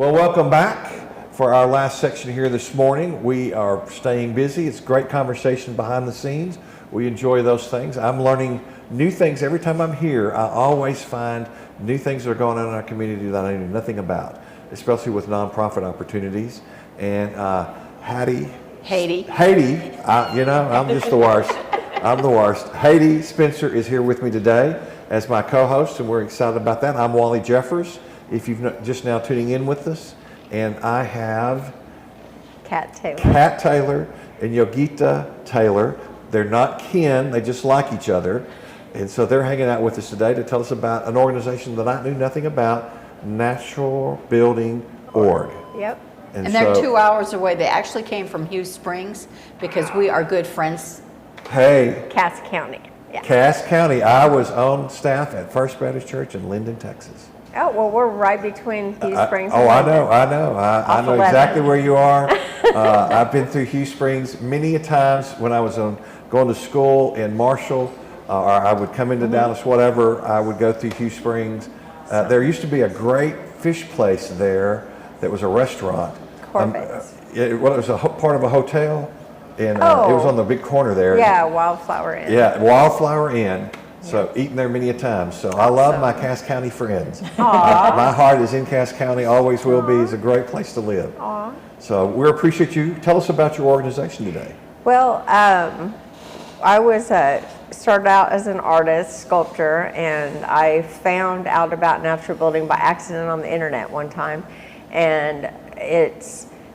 Well, welcome back for our last section here this morning. We are staying busy. It's great conversation behind the scenes. We enjoy those things. I'm learning new things every time I'm here. I always find new things that are going on in our community that I knew nothing about, especially with nonprofit opportunities. And Haiti, I'm just the worst. I'm the worst. Haiti Spencer is here with me today as my co-host, and we're excited about that. I'm Wally Jeffers, if you've just now tuning in with us. And I have Kat Taylor and Yogita Taylor. They're not kin, they just like each other. And so they're hanging out with us today to tell us about an organization that I knew nothing about, Natural Building Org. Yep. And they're 2 hours away. They actually came from Hughes Springs because we are good friends. Hey. Cass County. Yeah. Cass County. I was on staff at First Baptist Church in Linden, Texas. Oh, well, we're right between Hughes Springs and I Linden. know. I know exactly where you are. I've been through Hughes Springs many a times when I was going to school in Marshall, or I would come into Dallas, whatever, I would go through Hughes Springs. There used to be a great fish place there that was a restaurant. Corrales. It was a part of a hotel, and it was on the big corner there. Yeah, Wildflower Inn. Yeah, Wildflower Inn. So eaten there many a time. So I love my Cass County friends. My heart is in Cass County, always will be. It's a great place to live. Aww. So we appreciate you. Tell us about your organization today. Well, I was started out as an artist, sculptor, and I found out about natural building by accident on the internet one time. And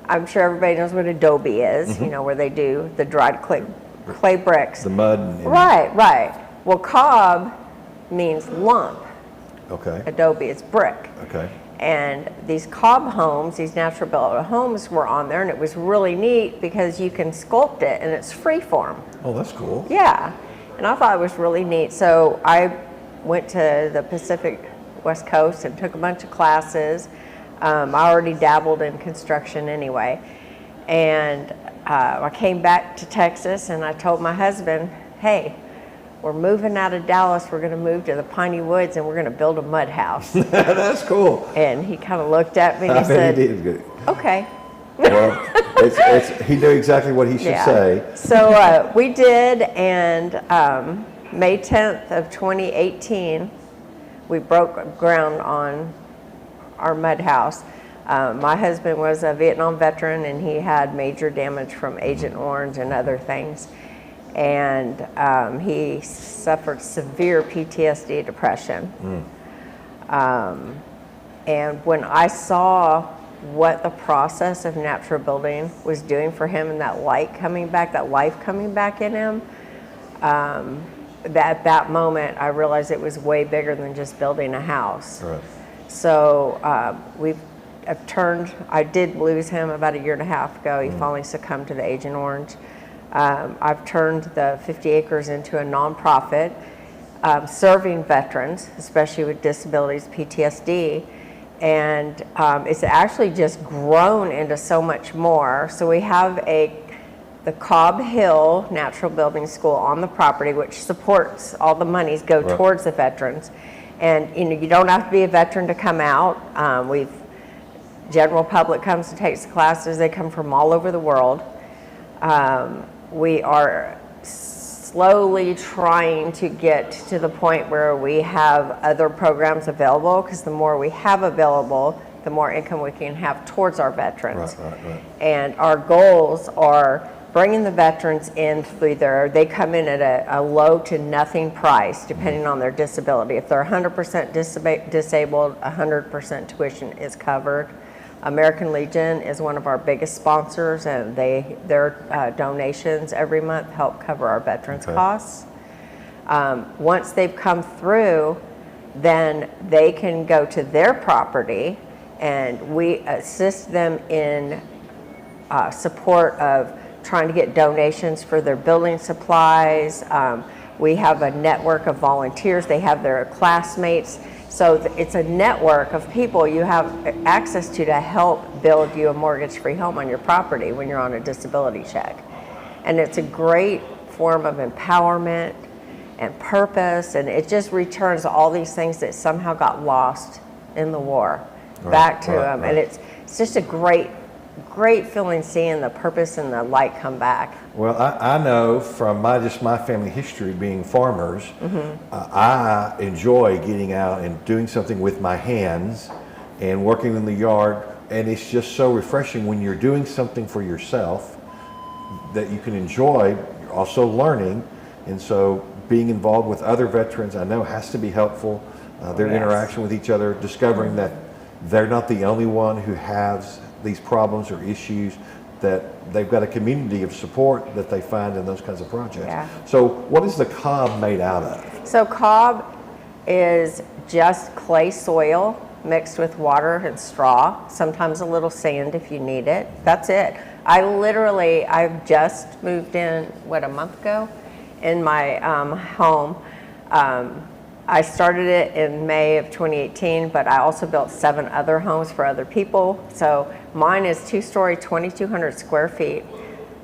I'm sure everybody knows what adobe is, where they do the dried clay bricks. The mud. Right. Well, cob means lump. Okay. Adobe is brick. Okay. And these cob homes, these natural built homes were on there, and it was really neat because you can sculpt it and it's free form. Oh, that's cool. Yeah. And I thought it was really neat. So I went to the Pacific West Coast and took a bunch of classes. I already dabbled in construction anyway. And I came back to Texas and I told my husband, hey, we're moving out of Dallas. We're going to move to the Piney Woods and we're going to build a mud house. That's cool. And he kind of looked at me and he said, he did. Okay. Well, he knew exactly what he should say. So we did, and May 10th of 2018, we broke ground on our mud house. My husband was a Vietnam veteran, and he had major damage from Agent Orange and other things. And he suffered severe PTSD, depression. And when I saw what the process of natural building was doing for him and that life coming back in him, at that moment I realized it was way bigger than just building a house. Right. So I did lose him about a year and a half ago. He finally succumbed to the Agent Orange. I've turned the 50 acres into a nonprofit serving veterans, especially with disabilities, PTSD. And it's actually just grown into so much more. So we have the CobHill Natural Building School on the property, which supports all the monies go towards the veterans. And you don't have to be a veteran to come out. General public comes and takes the classes. They come from all over the world. We are slowly trying to get to the point where we have other programs available, because the more we have available, the more income we can have towards our veterans. Right. And our goals are bringing the veterans in through they come in at a low to nothing price, depending on their disability. If they're 100% disabled, 100% tuition is covered. American Legion is one of our biggest sponsors, and their donations every month help cover our veterans' costs. Once they've come through, then they can go to their property, and we assist them in support of trying to get donations for their building supplies. We have a network of volunteers. They have their classmates. So it's a network of people you have access to help build you a mortgage-free home on your property when you're on a disability check. And it's a great form of empowerment and purpose, and it just returns all these things that somehow got lost in the war. back to them. And it's just a great feeling seeing the purpose and the light come back. Well, I know from my family history being farmers, I enjoy getting out and doing something with my hands and working in the yard, and it's just so refreshing when you're doing something for yourself that you can enjoy. You're also learning, and so being involved with other veterans I know has to be helpful. Their interaction with each other, discovering that they're not the only one who has these problems or issues, that they've got a community of support that they find in those kinds of projects. Yeah. So what is the cob made out of? So cob is just clay soil mixed with water and straw, sometimes a little sand if you need it. That's it. I've just moved in, a month ago, in my home. I started it in May of 2018, but I also built 7 other homes for other people. So mine is 2-story, 2,200 square feet.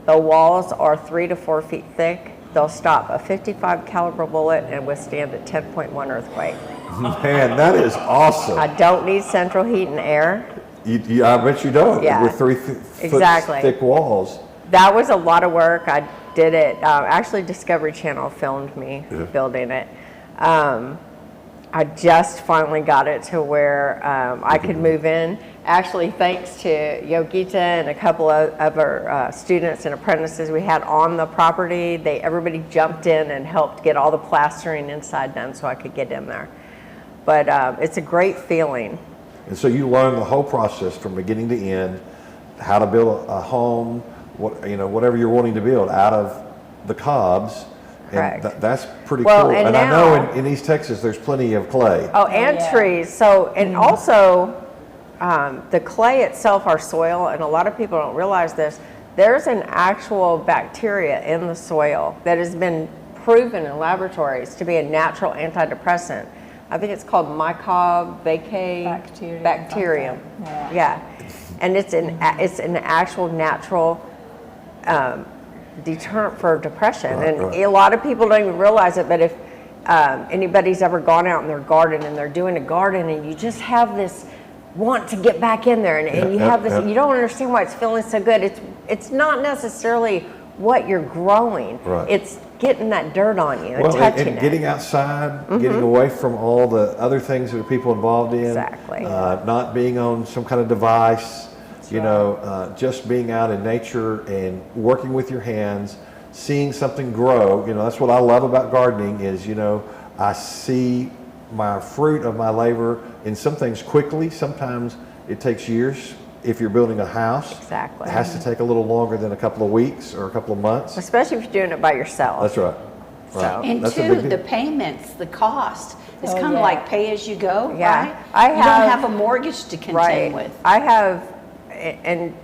The walls are 3 to 4 feet thick. They'll stop a 55 caliber bullet and withstand a 10.1 earthquake. Man, that is awesome. I don't need central heat and air. I bet you don't. Yeah. With 3 foot thick walls. That was a lot of work. I did it. Actually, Discovery Channel filmed me building it. I just finally got it to where I could move in. Actually, thanks to Yogita and a couple of other students and apprentices we had on the property, everybody jumped in and helped get all the plastering inside done so I could get in there. But it's a great feeling. And so you learn the whole process from beginning to end, how to build a home, whatever you're wanting to build out of the cobs. Correct. And that's pretty Well, cool. and And I now- know in East Texas there's plenty of clay. Oh, and trees. So, and also the clay itself, our soil, and a lot of people don't realize this, there's an actual bacteria in the soil that has been proven in laboratories to be a natural antidepressant. I think it's called Mycobacterium. Yeah. And it's an actual natural deterrent for depression. A lot of people don't even realize it, but if anybody's ever gone out in their garden and they're doing a garden and you just have this want to get back in there and you have this, you don't understand why it's feeling so good. It's not necessarily what you're growing. Right. It's getting that dirt on you and Well, touching and it. getting outside, getting away from all the other things that are people involved in. Exactly. Not being on some kind of device, just being out in nature and working with your hands, seeing something grow. That's what I love about gardening is, I see my fruit of my labor in some things quickly. Sometimes it takes years. If you're building a house, exactly, it has to take a little longer than a couple of weeks or a couple of months. Especially if you're doing it by yourself. That's right. And That's a two, big deal. the payments, the cost, it's kind of like pay as you go, right? I You don't have a mortgage to contend with. I have, and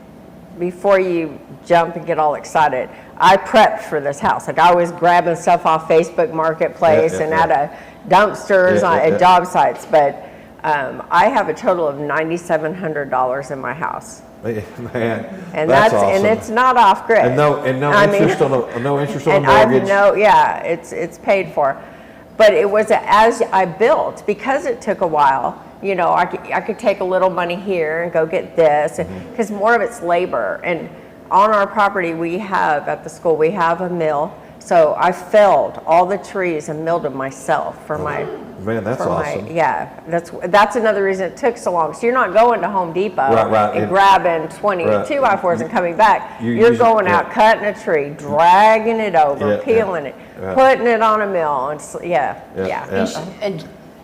before you jump and get all excited, I prepped for this house. Like I was grabbing stuff off Facebook Marketplace and out of dumpsters at job sites, but I have a total of $9,700 in my house. Man, and that's awesome. And it's not off grid. And no interest on a mortgage. It's paid for. But it was as I built, because it took a while. I could take a little money here and go get this, because more of it's labor. And on our property, at the school, we have a mill. So I felled all the trees and milled them myself for my. Man, that's awesome. That's another reason it took so long. So you're not going to Home Depot and grabbing 20 2x4s and coming back. You're going out, cutting a tree, dragging it over, peeling it, putting it on a mill,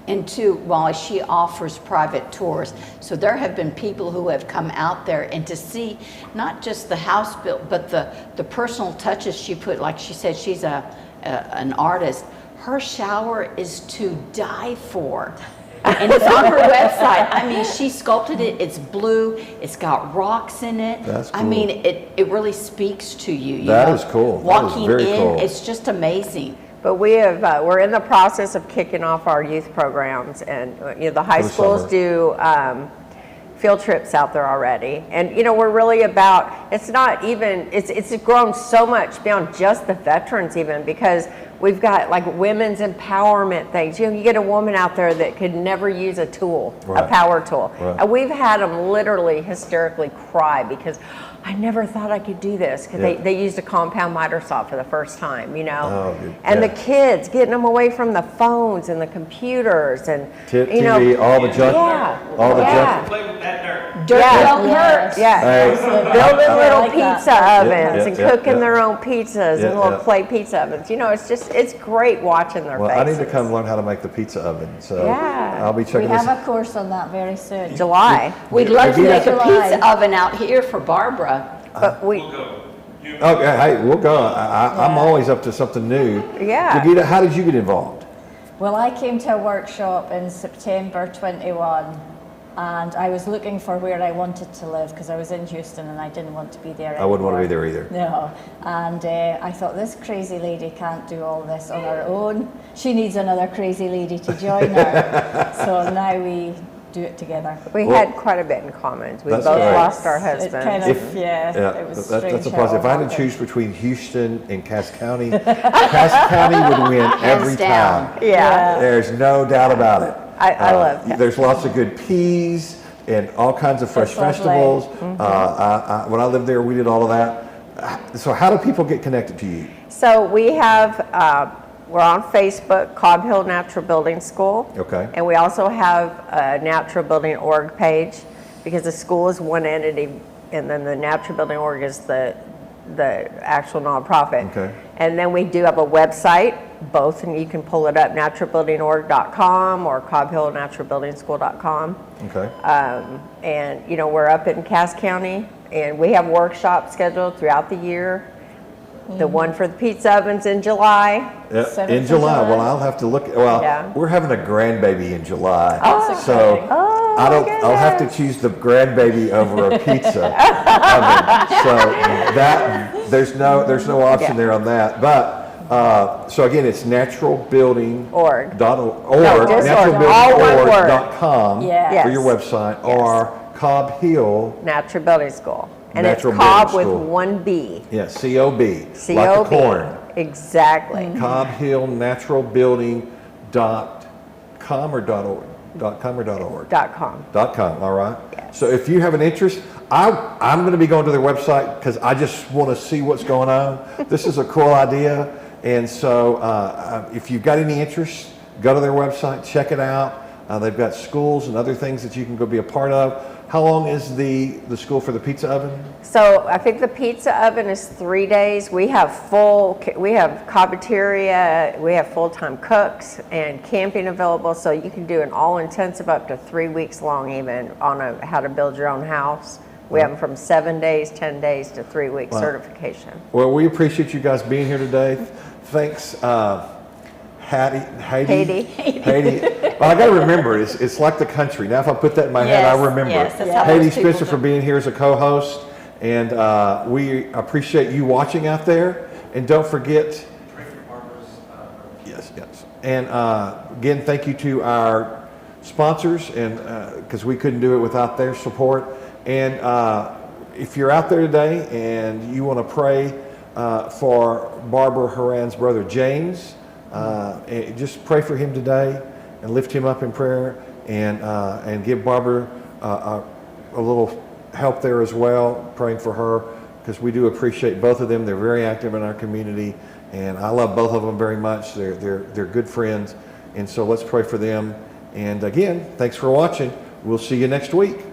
And two, Wallie, she offers private tours. So there have been people who have come out there and to see not just the house built, but the personal touches she put. Like she said, she's an artist. Her shower is to die for. And it's on her website. I mean, she sculpted it. It's blue. It's got rocks in it. That's cool. I mean, it really speaks to you. That is cool. Walking that is very in, cool. it's just amazing. But we're in the process of kicking off our youth programs, and the high schools do field trips out there already. And we're really about, it's not even, it's grown so much beyond just the veterans even, because We've got like women's empowerment things. You get a woman out there that could never use a tool, a power tool. And we've had them literally hysterically cry because I never thought I could do this, because they used a compound miter saw for the first time, and the kids, getting them away from the phones and the computers and TV, all the junk, all the junk. Play with that dirt. Dirt don't hurt. Building little pizza ovens and cooking their own pizzas and little clay pizza ovens. It's great watching their faces. I need to come learn how to make the pizza oven, so I'll be checking We this have a course on that very soon. July. We'd love to make a pizza oven out here for Barbara. But we. Okay, hey, we'll go. I'm always up to something new. Yeah. Brigida, how did you get involved? Well, I came to a workshop in September 21, and I was looking for where I wanted to live because I was in Houston and I didn't want to be there anymore. I wouldn't want to be there either. No, and I thought, this crazy lady can't do all this on her own. She needs another crazy lady to join her. So now we do it together. We had quite a bit in common. We both lost our husbands. It kind of, it was strange. That's a positive. If I had to choose between Houston and Cass County, Cass County would win every time. Yeah. There's no doubt about it. I love that. There's lots of good peas and all kinds of fresh vegetables. When I lived there, we did all of that. So how do people get connected to you? So we have, we're on Facebook, CobHill Natural Building School. Okay. And we also have a Natural Building Org page, because the school is one entity and then the Natural Building Org is the actual nonprofit. Okay. And then we do have a website, both, and you can pull it up, naturalbuildingorg.com or CobHillNaturalBuildingSchool.com. Okay. And we're up in Cass County, and we have workshops scheduled throughout the year. The one for the pizza ovens in July. In July. Well, I'll have to look. We're having a grandbaby in July. So I'll have to choose the grandbaby over a pizza oven. So that there's no option there on that. But so again, it's naturalbuilding.org, naturalbuildingorg.com for your website, or CobHill Natural Building School. And it's Natural Cobb Building with School. one B. Yeah, C-O-B. C-O-B. Like the corn. Exactly. CobHillNaturalBuilding.com or .org? .com or .org? .com. .com, all right. Yes. So if you have an interest, I'm going to be going to their website because I just want to see what's going on. This is a cool idea. And so if you've got any interest, go to their website, check it out. They've got schools and other things that you can go be a part of. How long is the school for the pizza oven? So I think the pizza oven is 3 days. We have cafeteria, we have full-time cooks and camping available. So you can do an all-intensive up to 3 weeks long, even on how to build your own house. We have them from 7 days, 10 days to 3 week certification. Well, we appreciate you guys being here today. Thanks. Haiti. Well, I got to remember, it's like the country. Now, if I put that in my head, I remember. Yes, that's how Haiti most people Spencer do. for being here as a co-host, and we appreciate you watching out there. And don't forget. Pray for Barbara's. Yes. And again, thank you to our sponsors, and because we couldn't do it without their support. And if you're out there today and you want to pray for Barbara Haran's brother James. Just pray for him today and lift him up in prayer, and give Barbara a little help there as well, praying for her, because we do appreciate both of them. They're very active in our community, and I love both of them very much. They're good friends, and so let's pray for them. And again, thanks for watching. We'll see you next week.